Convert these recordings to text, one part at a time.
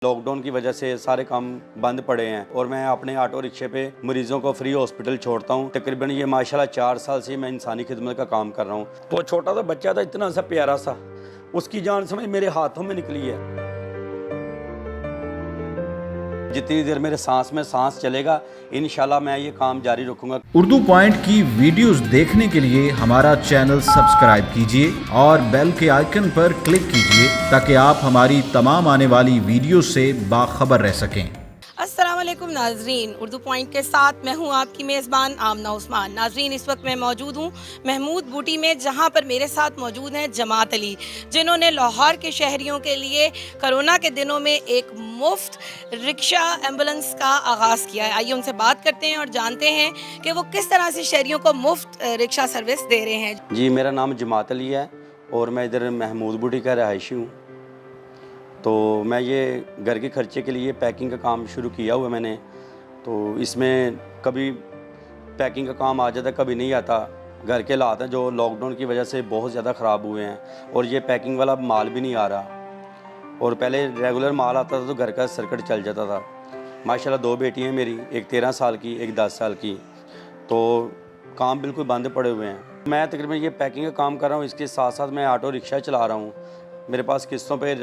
Lockdown की वजह से सारे काम बंद पड़े हैं और मैं अपने ऑटो रिक्शे पे मरीजों को फ्री हॉस्पिटल छोड़ता हूँ। तकरीबन ये माशाल्लाह 4 साल से मैं इंसानी खिदमत का काम कर रहा हूँ। तो छोटा सा बच्चा था, इतना सा प्यारा सा, उसकी जान समझ मेरे हाथों में निकली है। जितनी देर मेरे सांस में सांस चलेगा इंशाल्लाह मैं ये काम जारी रखूँगा। उर्दू पॉइंट की वीडियोस देखने के लिए हमारा चैनल सब्सक्राइब कीजिए और बेल के आइकन पर क्लिक कीजिए ताकि आप हमारी तमाम आने वाली वीडियो से बाखबर रह सकें। अस्सलामुअलैकुम नाजरीन, उर्दू पॉइंट के साथ मैं हूं आपकी मेज़बान आमना उस्मान। नाजरीन, इस वक्त मैं मौजूद हूं महमूद बूटी में, जहां पर मेरे साथ मौजूद हैं जमात अली, जिन्होंने लाहौर के शहरियों के लिए कोरोना के दिनों में एक मुफ्त रिक्शा एम्बुलेंस का आगाज़ किया है। आइए उनसे बात करते हैं और जानते हैं कि वो किस तरह से शहरियों को मुफ्त रिक्शा सर्विस दे रहे हैं। जी, मेरा नाम जमात अली है और मैं इधर महमूद बूटी का रहायशी हूँ। तो मैं ये घर के खर्चे के लिए पैकिंग का काम शुरू किया हुआ मैंने। तो इसमें कभी पैकिंग का काम आ जाता, कभी नहीं आता। घर के हालात हैं जो लॉकडाउन की वजह से बहुत ज़्यादा ख़राब हुए हैं और ये पैकिंग वाला माल भी नहीं आ रहा। और पहले रेगुलर माल आता था तो घर का सर्किट चल जाता था। माशाल्लाह 2 बेटी हैं मेरी, एक 13 साल की, एक 10 साल की। तो काम बिल्कुल बंद पड़े हुए हैं। मैं तकरीबन ये पैकिंग का काम कर रहा हूँ, इसके साथ साथ मैं ऑटो रिक्शा चला रहा हूँ। मेरे पास किस्तों पे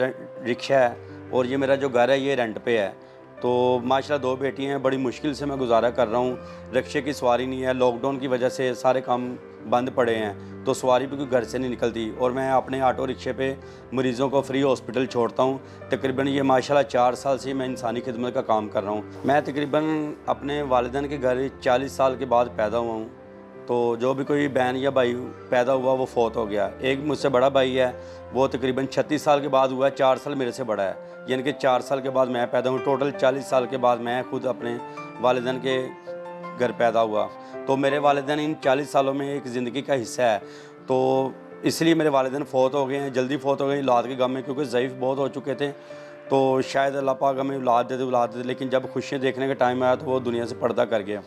रिक्शा है और ये मेरा जो घर है ये रेंट पे है। तो माशाल्लाह 2 बेटी हैं, बड़ी मुश्किल से मैं गुजारा कर रहा हूँ। रिक्शे की सवारी नहीं है, लॉकडाउन की वजह से सारे काम बंद पड़े हैं तो सवारी भी कोई घर से नहीं निकलती और मैं अपने ऑटो रिक्शे पे मरीज़ों को फ्री हॉस्पिटल छोड़ता हूँ। तकरीबन ये माशाल्लाह 4 साल से मैं इंसानी खिदमत का काम कर रहा हूँ। मैं तकरीबन अपने वालिदैन के घर 40 साल के बाद पैदा हुआ हूँ। तो जो भी कोई बहन या भाई पैदा हुआ वो फौत हो गया। एक मुझसे बड़ा भाई है, वो तकरीबन 36 साल के बाद हुआ है, 4 साल मेरे से बड़ा है। यानी कि 4 साल के बाद मैं पैदा हूँ। टोटल 40 साल के बाद मैं खुद अपने वालिदैन के घर पैदा हुआ। तो मेरे वालिदैन इन 40 सालों में एक ज़िंदगी का हिस्सा है। तो इसलिए मेरे वालिदैन फ़ौत हो गए हैं, जल्दी फ़ौत हो गए औलाद के गम में, क्योंकि ज़ईफ़ बहुत हो चुके थे। तो शायद अल्लाह पाक हमें औलाद दे, लेकिन जब खुशियाँ देखने का टाइम आया तो वो दुनिया से पर्दा कर गया।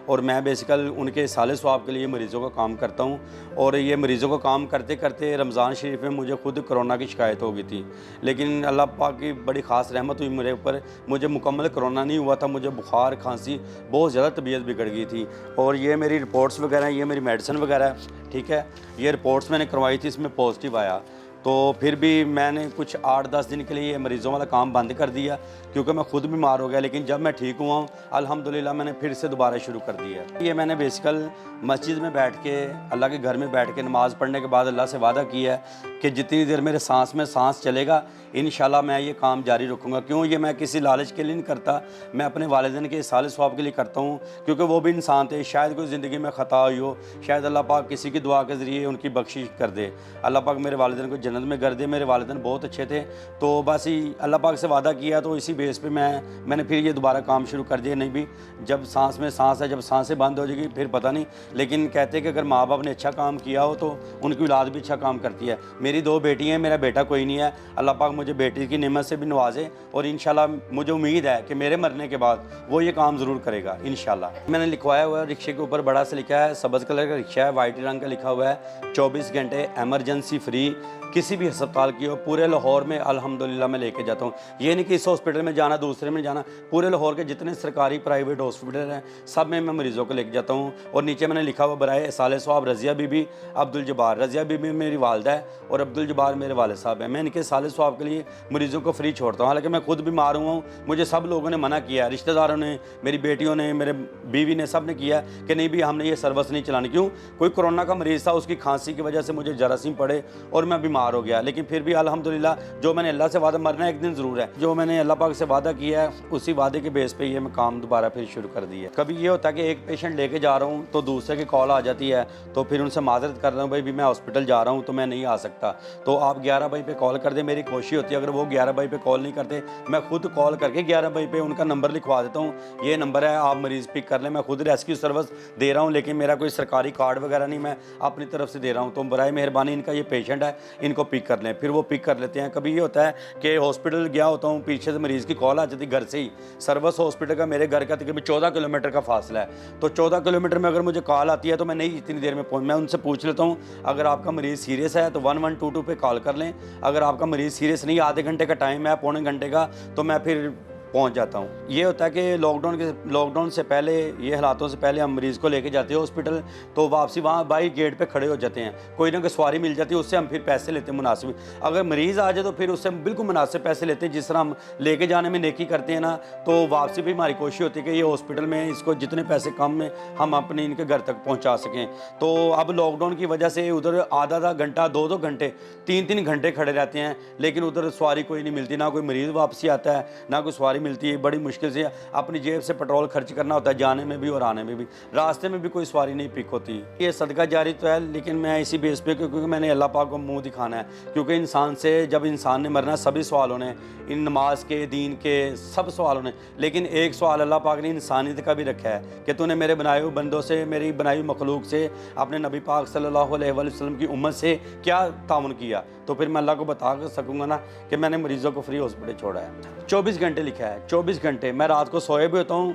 और मैं बेसिकल उनके साले सवाब के लिए मरीज़ों का काम करता हूँ। और ये मरीज़ों का काम करते करते रमज़ान शरीफ में मुझे खुद कोरोना की शिकायत हो गई थी, लेकिन अल्लाह पाक की बड़ी ख़ास रहमत हुई मेरे ऊपर। मुझे मुकम्मल कोरोना नहीं हुआ था, मुझे बुखार खांसी बहुत ज़्यादा तबीयत बिगड़ गई थी। और ये मेरी रिपोर्ट्स वगैरह, ये मेरी मेडिसिन वगैरह है, ठीक है। ये रिपोर्ट्स मैंने करवाई थी, इसमें पॉजिटिव आया। तो फिर भी मैंने कुछ 8-10 दिन के लिए ये मरीज़ों वाला काम बंद कर दिया क्योंकि मैं खुद बीमार हो गया। लेकिन जब मैं ठीक हुआ हूँ अल्हम्दुलिल्लाह मैंने फिर से दोबारा शुरू कर दिया। ये मैंने बेसिकल मस्जिद में बैठ के, अल्लाह के घर में बैठ के नमाज़ पढ़ने के बाद अल्लाह से वादा किया है कि जितनी देर मेरे सांस में सांस चलेगा इंशाल्लाह मैं ये काम जारी रखूँगा। क्यों? ये मैं किसी लालच के लिए नहीं करता, मैं अपने वालिदैन के साले सवाब के लिए करता हूँ, क्योंकि वो भी इंसान थे। शायद कोई ज़िंदगी में ख़ता हुई हो, शायद अल्लाह पाक किसी की दुआ के ज़रिए उनकी बख्शिश कर दे। अल्लाह पाक मेरे वालिदैन को जन्नत में कर दे। मेरे वालिदैन बहुत अच्छे थे। तो बस ही अल्लाह पाक से वादा किया तो इसी बेस पे मैंने फिर ये दोबारा काम शुरू कर दिया। नहीं भी जब सांस में सांस है, जब सांसें बंद हो जाएगी फिर पता नहीं। लेकिन कहते हैं कि अगर माँ बाप ने अच्छा काम किया हो तो उनकी औलाद भी अच्छा काम करती है। मेरी 2 बेटी हैं, मेरा बेटा कोई नहीं है। अल्लाह पाक मुझे बेटी की नेमत से भी नवाजे और इंशाल्लाह मुझे उम्मीद है कि मेरे मरने के बाद वो ये काम ज़रूर करेगा इंशाल्लाह। मैंने लिखवाया हुआ है, रिक्शे के ऊपर बड़ा सा लिखा है, सब्ज़ कलर का रिक्शा है, वाइट रंग का लिखा हुआ है, 24 घंटे एमरजेंसी फ्री, किसी भी अस्पताल की हो। पूरे लाहौर में अल्हम्दुलिल्लाह मैं लेके जाता हूँ। ये नहीं कि इस हॉस्पिटल में जाना, दूसरे में जाना, पूरे लाहौर के जितने सरकारी प्राइवेट हॉस्पिटल हैं सब में मैं मरीज़ों को लेके जाता हूँ। और नीचे मैंने लिखा हुआ बराए साले सवाब रज़िया बीबी अब्दुल जब्बार। रज़िया बीबी मेरी वालदा है और अब्दुल जब्बार मेरे वाले साहब हैं। मैं इनके साले सवाब के लिए मरीज़ों को फ्री छोड़ता हूँ। हालांकि मैं खुद बीमार हुआ हूँ, मुझे सब लोगों ने मना किया, रिश्तेदारों ने, मेरी बेटियों ने, मेरे बीवी ने, सब ने किया कि नहीं भी हमने ये सर्विस नहीं चलानी। क्यों? कोई कोरोना का मरीज़ था, उसकी खांसी की वजह से मुझे जरासीम पड़े और मैं बीमार हो गया। लेकिन फिर भी अल्हम्दुलिल्लाह जो मैंने अल्लाह से वादा, मरना एक दिन ज़रूर है, जो मैंने अल्लाह पाक से वादा किया है उसी वादे के बेस पे ये मैं काम दोबारा फिर शुरू कर दिया। कभी ये होता है कि एक पेशेंट लेके जा रहा हूँ तो दूसरे की कॉल आ जाती है, तो फिर उनसे माजरत कर रहा हूँ, भाई भी मैं हॉस्पिटल जा रहा हूँ तो मैं नहीं आ सकता, तो आप 11 बजे पे कॉल कर दें। मेरी कोशिश होती है अगर वो 11 बजे पे कॉल नहीं करते मैं खुद कॉल करके 11 बजे पे उनका नंबर लिखवा देता हूँ, ये नंबर है, आप मरीज़ पिक कर लें। मैं खुद रेस्क्यू सर्विस दे रहा हूँ, लेकिन मेरा कोई सरकारी कार्ड वगैरह नहीं मैं अपनी तरफ से दे रहा हूँ। तो बराए मेहरबानी इनका ये पेशेंट है, इनको पिक कर लें, फिर वो पिक कर लेते हैं। कभी ये होता है कि हॉस्पिटल गया होता हूँ, पीछे से मरीज़ की कॉल आ जाती घर से ही। सर्विस हॉस्पिटल का मेरे घर का तकरीबन 14 किलोमीटर का फासला है, तो 14 किलोमीटर में अगर मुझे कॉल आती है तो मैं नहीं इतनी देर में पहुँच, मैं उनसे पूछ लेता हूँ अगर आपका मरीज़ सीरियस है तो 1122 पे कॉल कर लें, अगर आपका मरीज़ सीरियस नहीं, आधे घंटे का टाइम है, पौने घंटे का, तो मैं फिर पहुंच जाता हूँ। ये होता है कि लॉकडाउन से पहले, ये हालातों से पहले हम मरीज़ को लेके जाते हैं हॉस्पिटल, तो वापसी वहाँ बाई गेट पे खड़े हो जाते हैं, कोई ना कोई सवारी मिल जाती है, उससे हम फिर पैसे लेते हैं मुनासिब। अगर मरीज़ आ जाए तो फिर उससे हम बिल्कुल मुनासिब पैसे लेते हैं। जिस तरह हम लेके जाने में नेकी करते हैं ना, तो वापसी भी हमारी कोशिश होती है कि ये हॉस्पिटल में इसको जितने पैसे कम में हम अपने इनके घर तक पहुँचा सकें। तो अब लॉकडाउन की वजह से उधर आधा घंटा, 2 घंटे, 3 घंटे खड़े रहते हैं, लेकिन उधर सवारी कोई नहीं मिलती, ना कोई मरीज़ वापसी आता है, ना कोई सवारी मिलती है। बड़ी मुश्किल से अपनी जेब से पेट्रोल खर्च करना होता है, जाने में भी और आने में भी। रास्ते में भी कोई सवारी नहीं पिक होती। ये सदका जारी तो है, लेकिन मैं इसी बेस पे, क्योंकि मैंने अल्लाह पाक को मुंह दिखाना है, क्योंकि इंसान से जब इंसान ने मरना, सभी सवालों ने, इन नमाज के, दीन के, सब सवालों ने, लेकिन एक सवाल अल्लाह पाक ने इंसानियत का भी रखा है कि तूने मेरे बनाए हुए बंदों से, मेरी बनाई हुई मखलूक से, अपने नबी पाक सल्लल्लाहु अलैहि वसल्लम की उम्मत से क्या ताउन किया। तो फिर मैं अल्लाह को बता सकूँगा ना कि मैंने मरीज़ों को फ्री हॉस्पिटल छोड़ा है। 24 घंटे लिखा है, 24 घंटे। मैं रात को सोए भी होता हूँ,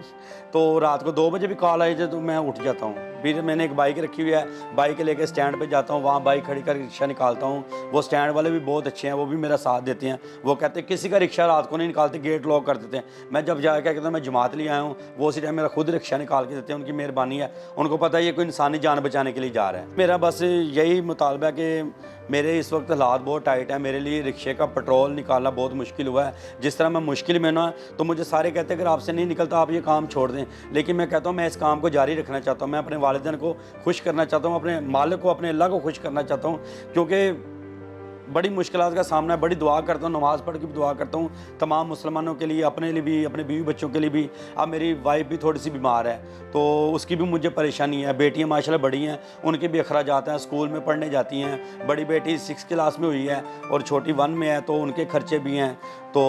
तो रात को 2 बजे भी कॉल आई जाए तो मैं उठ जाता हूँ। फिर मैंने एक बाइक रखी हुई है, बाइक लेके स्टैंड पे जाता हूँ, वहाँ बाइक खड़ी कर रिक्शा निकालता हूँ। वो स्टैंड वाले भी बहुत अच्छे हैं, वो भी मेरा साथ देते हैं। वो कहते हैं किसी का रिक्शा रात को नहीं निकालते, गेट लॉक कर देते हैं। मैं जब जाकर कहता हूँ मैं जमात लिए आया हूँ, वो उसी टाइम मेरा खुद रिक्शा निकाल के देते हैं। उनकी मेहरबानी है, उनको पता है ये कोई इंसानी जान बचाने के लिए जा रहा है। मेरा बस यही मुतालबा है कि मेरे इस वक्त हालात बहुत टाइट है, मेरे लिए रिक्शे का पेट्रोल निकालना बहुत मुश्किल हुआ है। जिस तरह मैं मुश्किल में ना, तो मुझे सारे कहते हैं अगर आपसे नहीं निकलता आप ये काम छोड़ दें, लेकिन मैं कहता हूँ मैं इस काम को जारी रखना चाहता हूँ। मैं अपने वालिदैन को खुश करना चाहता हूँ, अपने मालिक को, अपने अल्लाह को खुश करना चाहता हूँ, क्योंकि बड़ी मुश्किलात का सामना है। बड़ी दुआ करता हूँ, नमाज़ पढ़ के भी दुआ करता हूँ तमाम मुसलमानों के लिए, अपने लिए भी, अपने बीवी बच्चों के लिए भी। अब मेरी वाइफ भी थोड़ी सी बीमार है, तो उसकी भी मुझे परेशानी है। बेटियाँ माशाल्लाह बड़ी हैं, उनके भी अखराजात हैं, स्कूल में पढ़ने जाती हैं। बड़ी बेटी 6 क्लास में हुई है और छोटी 1 में है, तो उनके खर्चे भी हैं। तो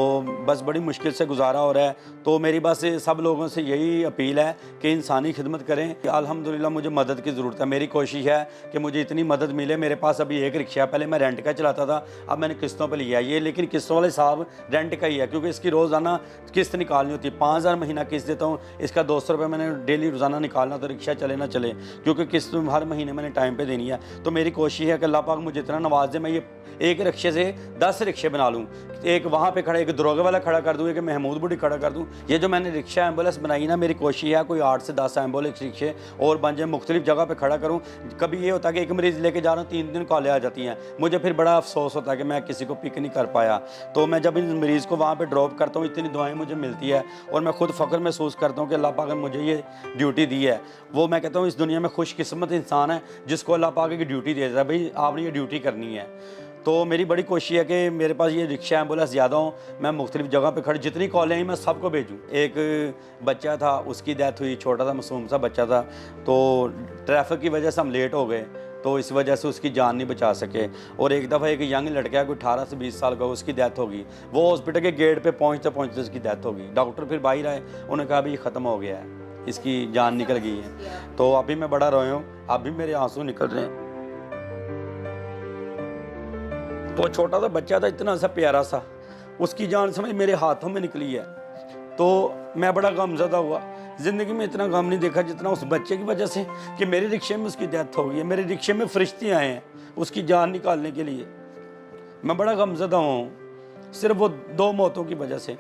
बस बड़ी मुश्किल से गुजारा हो रहा है। तो मेरी बस सब लोगों से यही अपील है कि इंसानी खिदमत करें। अल्हम्दुलिल्लाह मुझे मदद की ज़रूरत है। मेरी कोशिश है कि मुझे इतनी मदद मिले। मेरे पास अभी एक रिक्शा है, पहले मैं रेंट का चलाता था, अब मैंने किस्तों पे लिया है ये, लेकिन किस्तों वाले साहब रेंट का ही है, क्योंकि इसकी रोज़ाना किस्त निकालनी होती है। 5000 महीना किस्त देता हूँ, इसका 200 रुपये मैंने डेली रोज़ाना निकालना, तो रिक्शा चले ना चले, क्योंकि किस्त हर महीने मैंने टाइम पे देनी है। तो मेरी कोशिश है कि अल्लाह पाक मुझे इतना नवाज दे, मैं ये एक रिक्शे से 10 रिक्शे बना लूँ। एक वहाँ पे खड़ा, एक दरोगे वाला खड़ा कर दूँ, एक महमूद बुढ़ी खड़ा कर दूँ। ये जो मैंने रिक्शा एम्बुलेंस बनाई ना, मेरी कोशिश है कोई 8 से 10 एम्बुलेंस रिक्शे और बन जाए, मुख्तलिफ जगह पे खड़ा करूँ। कभी ये होता है कि एक मरीज़ लेके जा रहा हूँ, 3 दिन कॉलें आ जाती हैं, मुझे फिर बड़ा अफसोस होता है कि मैं किसी को पिक नहीं कर पाया। तो मैं जब इन मरीज़ को वहाँ पर ड्रॉप करता हूँ, इतनी दुआएँ मुझे मिलती है और मैं खुद फ़ख्र महसूस करता हूँ कि अल्लाह पाक ने मुझे ये ड्यूटी दी है। वो मैं कहता हूँ इस दुनिया में खुशकिस्मत इंसान है जिसको अल्लाह पाक की ड्यूटी दे देता है, भाई आपने ये ड्यूटी करनी है। तो मेरी बड़ी कोशिश है कि मेरे पास ये रिक्शा एम्बुलेंस ज़्यादा हो, मैं मुख्तलिफ जगह पे खड़ी, जितनी कॉलें हैं मैं सबको भेजूँ। एक बच्चा था, उसकी डेथ हुई, छोटा सा मासूम सा बच्चा था, तो ट्रैफिक की वजह से हम लेट हो गए, तो इस वजह से उसकी जान नहीं बचा सके। और एक दफ़ा एक यंग लड़का कोई 18 से 20 साल का, उसकी डेथ होगी। वो हॉस्पिटल के गेट पे पहुँचते पहुँचते उसकी डेथ होगी। डॉक्टर फिर बाहर आए, उन्होंने कहा अभी ख़त्म हो गया है, इसकी जान निकल गई है। तो अभी मैं बड़ा रोया हूँ, अभी मेरे आंसू निकल रहे हैं। तो छोटा सा बच्चा था, इतना सा प्यारा सा, उसकी जान समझ मेरे हाथों में निकली है। तो मैं बड़ा गमज़दा हुआ, ज़िंदगी में इतना गम नहीं देखा जितना उस बच्चे की वजह से कि मेरे रिक्शे में उसकी डेथ हो गई है। मेरे रिक्शे में फरिश्ते आए हैं उसकी जान निकालने के लिए। मैं बड़ा गमज़दा हूँ सिर्फ वो 2 मौतों की वजह से।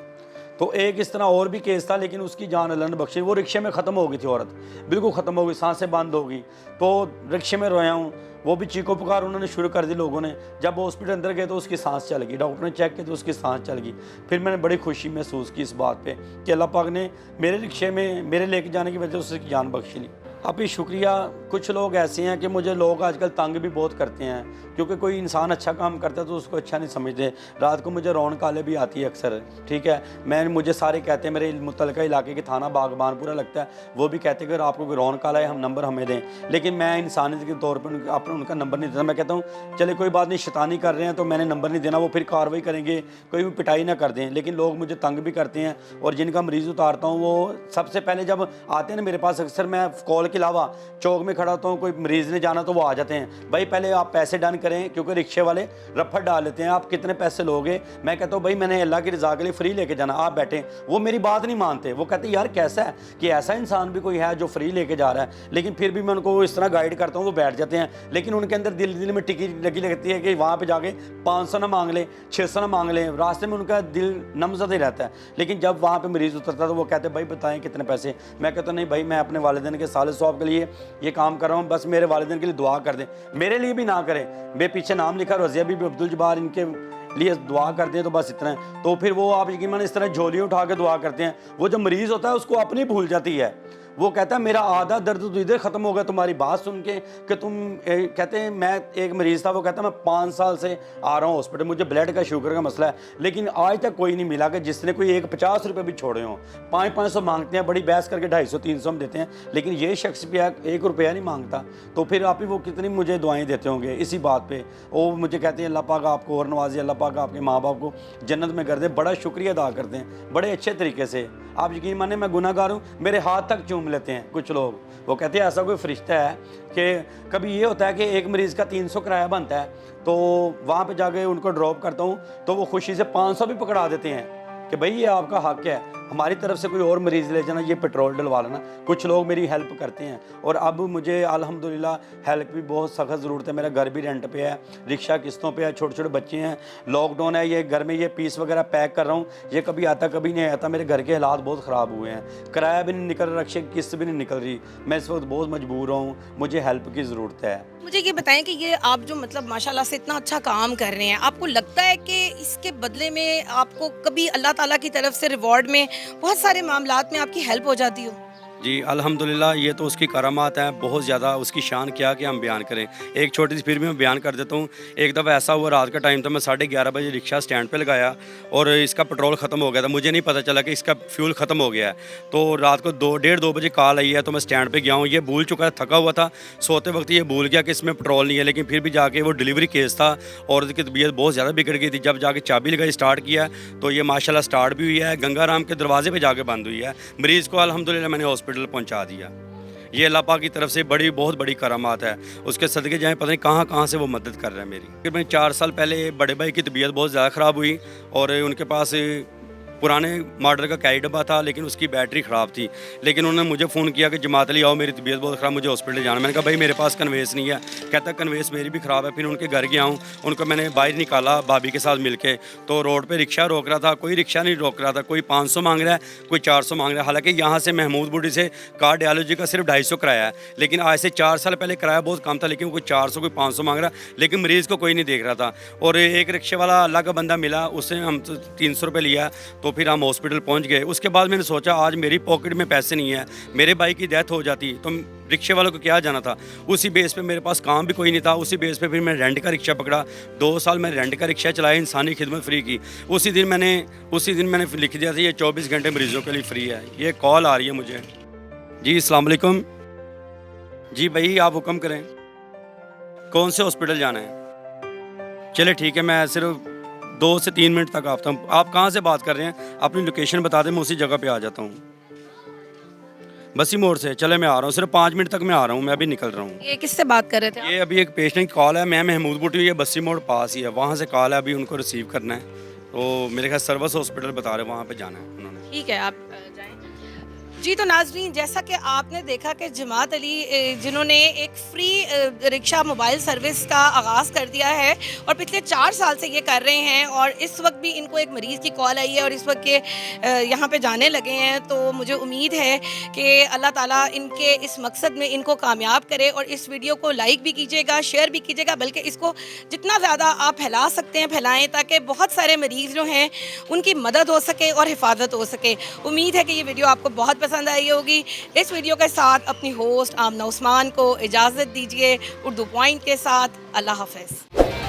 तो एक इस तरह और भी केस था, लेकिन उसकी जान अल्लाह ने बख्शी। वो रिक्शे में ख़त्म हो गई थी, औरत बिल्कुल ख़त्म हो गई, सांसें बंद हो गई। तो रिक्शे में रोया हूँ, वो भी चीखो पुकार उन्होंने शुरू कर दी लोगों ने। जब वो हॉस्पिटल अंदर गए तो उसकी सांस चल गई, डॉक्टर ने चेक किया तो उसकी सांस चल गई। फिर मैंने बड़ी खुशी महसूस की इस बात पे कि अल्लाह पाक ने मेरे रिक्शे में मेरे लेके जाने की वजह से उसकी जान बख्शी ली। अभी शुक्रिया। कुछ लोग ऐसे हैं कि मुझे लोग आजकल तंग भी बहुत करते हैं, क्योंकि कोई इंसान अच्छा काम करता है तो उसको अच्छा नहीं समझते। रात को मुझे रौन काले भी आती है अक्सर, ठीक है। मुझे सारे कहते हैं, मेरे मुतलका इलाके के थाना बागबान पूरा लगता है, वो भी कहते हैं कि अगर आपको कोई रौन काला है हम नंबर हमें दें, लेकिन मैं इंसानियत के तौर पर अपना उनका नंबर नहीं देता। मैं कहता हूँ चले कोई बात नहीं, शैतानी कर रहे हैं तो मैंने नंबर नहीं देना, वो फिर कार्रवाई करेंगे, कोई भी पिटाई ना कर दें। लेकिन लोग मुझे तंग भी करते हैं, और जिनका मरीज़ उतारता हूँ वो सबसे पहले जब आते हैं ना मेरे पास, अक्सर मैं कॉल के अलावा चौक में खड़ा होता हूँ, कोई मरीज़ ने जाना तो वो आ जाते हैं, भाई पहले आप पैसे डन करें, क्योंकि रिक्शे वाले रफड़ डाल लेते हैं, आप कितने पैसे लोगे। मैं कहता हूँ भाई मैंने अल्लाह की रज़ा के लिए फ्री लेके जाना, आप बैठें। वो मेरी बात नहीं मानते, वो कहते यार कैसा है कि ऐसा इंसान भी कोई है जो फ्री लेके जा रहा है। लेकिन फिर भी मैं उनको इस तरह गाइड करता हूँ, वो बैठ जाते हैं। लेकिन उनके अंदर दिल में टिकी लगी लगती है कि वहाँ पर जाके 500 ना मांग लें, 600 ना मांग लें, रास्ते में उनका दिल नमज़द ही रहता है। लेकिन जब वहाँ पे मरीज़ उतरता है तो वो कहते हैं भाई बताएं कितने पैसे। मैं कहता नहीं भाई मैं अपने वालिदैन के साले सवाब के लिए ये काम कर रहा हूँ, बस मेरे वालिदैन के लिए दुआ कर दें, मेरे लिए भी ना करें। मेरे पीछे नाम लिखा रज़िया बीबी अब्दुल जब्बार, इनके लिए दुआ करते हैं तो बस इतना है। तो फिर वो आप यकीन माने इस तरह झोली उठा के दुआ करते हैं। वो जो मरीज़ होता है उसको अपनी भूल जाती है, वो कहता है मेरा आधा दर्द तो इधर ख़त्म हो गया तुम्हारी बात सुन के कि तुम कहते हैं। मैं एक मरीज़ था, वो कहता है मैं 5 साल से आ रहा हूँ हॉस्पिटल, मुझे ब्लड का शुगर का मसला है, लेकिन आज तक कोई नहीं मिला कि जिसने कोई एक 50 रुपये भी छोड़े हों। 500 मांगते हैं, बड़ी बहस करके 250-300 हम देते हैं, लेकिन ये शख्स भी 1 रुपया नहीं मांगता। तो फिर आप ही वो कितनी मुझे दुआएं देते होंगे इसी बात पे। वो मुझे कहते हैं अल्लाह पाक आपको और नवाजे, अल्लाह पाक आपके माँ बाप को जन्नत में कर दे। बड़ा शुक्रिया अदा करते हैं बड़े अच्छे तरीके से। आप यकीन माने मैं गुनाहगार हूँ, मेरे हाथ तक चूम लेते हैं कुछ लोग। वो कहते हैं ऐसा कोई फरिश्ता है कि कभी ये होता है कि एक मरीज़ का 300 किराया बनता है, तो वहाँ पे जाके उनको ड्रॉप करता हूँ तो वो खुशी से 500 भी पकड़ा देते हैं कि भाई ये आपका हक है, हमारी तरफ से कोई और मरीज़ ले जाना, ये पेट्रोल डलवा लेना। कुछ लोग मेरी हेल्प करते हैं और अब मुझे अल्हम्दुलिल्लाह हेल्प भी बहुत सख्त ज़रूरत है। मेरा घर भी रेंट पे है, रिक्शा किस्तों पे है, छोटे छोटे बच्चे हैं, लॉकडाउन है, ये घर में ये पीस वगैरह पैक कर रहा हूँ, ये कभी आता कभी नहीं आता। मेरे घर के हालात बहुत ख़राब हुए हैं, किराया भी नहीं निकल रहा, रिक्शे की किस्त भी नहीं निकल रही, मैं इस वक्त बहुत मजबूर हूँ, मुझे हेल्प की ज़रूरत है। मुझे ये बताएं कि ये आप जो मतलब माशाल्लाह से इतना अच्छा काम कर रहे हैं, आपको लगता है कि इसके बदले में आपको कभी अल्लाह ताला की तरफ से रिवॉर्ड में बहुत सारे मामलात में आपकी हेल्प हो जाती हो? जी अल्हम्दुलिल्लाह, ये तो उसकी करामात है बहुत ज़्यादा, उसकी शान क्या कि हम बयान करें। एक छोटी सी फिर भी मैं बयान कर देता हूँ। एक दफ़ा ऐसा हुआ, रात का टाइम था, मैं 11:30 बजे रिक्शा स्टैंड पे लगाया और इसका पेट्रोल ख़त्म हो गया था। मुझे नहीं पता चला कि इसका फ्यूल ख़त्म हो गया है। तो रात को 2 बजे कॉल आई है, तो मैं स्टैंड पर गया हूँ। ये भूल चुका था, थका हुआ था, सोते वक्त ये भूल गया कि इसमें पेट्रोल नहीं है। लेकिन फिर भी जाके वो डिलीवरी केस था और उसकी तबीयत बहुत ज़्यादा बिगड़ गई थी। जब जाके चाबी लगाई, स्टार्ट किया, तो ये माशाल्लाह स्टार्ट भी हुई है, गंगाराम के दरवाजे पर जाके बंद हुई है। मरीज़ को अल्हम्दुलिल्लाह मैंने हॉस्पिटल पहुँचा दिया। ये अल्लाह पाक की तरफ से बहुत बड़ी करामात है, उसके सदके जाएँ, पता नहीं कहाँ से वो मदद कर रहा है मेरी। फिर मैं 4 साल पहले बड़े भाई की तबीयत बहुत ज़्यादा ख़राब हुई और उनके पास पुराने मॉडल का कैरी डब्बा था, लेकिन उसकी बैटरी ख़राब थी। लेकिन उन्होंने मुझे फ़ोन किया कि जमात अली आओ, मेरी तबीयत बहुत ख़राब, मुझे हॉस्पिटल जाना। मैंने कहा भाई मेरे पास कन्वेंस नहीं है। कहता कन्वेंस मेरी भी ख़राब है। फिर उनके घर गया हूँ, उनको मैंने बाहर निकाला भाभी के साथ मिलके। तो रोड पे रिक्शा रोक रहा था, कोई रिक्शा नहीं रोक रहा था, कोई 500 मांग रहा है, कोई 400 मांग रहा है। हालांकि यहाँ से महमूद बूटी से कार्डियोलॉजी का सिर्फ 250 किराया है, लेकिन आज से 4 साल पहले किराया बहुत कम था, लेकिन कोई 400 कोई 500 मांग रहा, लेकिन मरीज़ को कोई नहीं देख रहा था। और एक रिक्शे वाला अल्लाह का बंदा मिला, उससे हम 300 रुपये लिया, तो फिर हम हॉस्पिटल पहुंच गए। उसके बाद मैंने सोचा आज मेरी पॉकेट में पैसे नहीं है, मेरे भाई की डेथ हो जाती तो रिक्शे वालों को क्या जाना था। उसी बेस पे मेरे पास काम भी कोई नहीं था, उसी बेस पे फिर मैं रेंट का रिक्शा पकड़ा। 2 साल मैं रेंट का रिक्शा चलाया, इंसानी खिदमत फ्री की। उसी दिन मैंने लिख दिया था ये 24 घंटे मरीज़ों के लिए फ्री है। ये कॉल आ रही है मुझे। जी अस्सलाम वालेकुम। जी भाई आप हुक्म करें, कौन से हॉस्पिटल जाना है? चले ठीक है, मैं सिर्फ 2 से 3 मिनट तक आता हूँ। आप कहाँ से बात कर रहे हैं? अपनी लोकेशन बता दें, मैं उसी जगह पे आ जाता हूँ। बसी मोड़ से। चले मैं आ रहा हूँ, सिर्फ 5 मिनट तक मैं आ रहा हूँ, मैं अभी निकल रहा हूँ। ये किससे बात कर रहे थे? ये अभी एक पेशेंट की कॉल है, मैं महमूद बूटी, ये बसी मोड़ पास ही है, वहाँ से कॉल है, अभी उनको रिसीव करना है। तो मेरे ख्याल सर्विस हॉस्पिटल बता रहे, वहाँ पर जाना है उन्होंने। ठीक है, आप जाएँ। जी तो नाज़रीन, जैसा कि आपने देखा कि जमात अली जिन्होंने एक फ्री रिक्शा मोबाइल सर्विस का आगाज़ कर दिया है और पिछले 4 साल से ये कर रहे हैं, और इस वक्त भी इनको एक मरीज़ की कॉल आई है और इस वक्त के यहाँ पे जाने लगे हैं। तो मुझे उम्मीद है कि अल्लाह ताला इनके इस मकसद में इनको कामयाब करे। और इस वीडियो को लाइक भी कीजिएगा, शेयर भी कीजिएगा, बल्कि इसको जितना ज़्यादा आप फैला सकते हैं फैलाएँ, ताकि बहुत सारे मरीज़ जो हैं उनकी मदद हो सके और हिफाजत हो सके। उम्मीद है कि ये वीडियो आपको बहुत पसंद आई होगी। इस वीडियो के साथ अपनी होस्ट आमना उस्मान को इजाज़त दीजिए। उर्दू पॉइंट के साथ अल्लाह हाफ़िज़।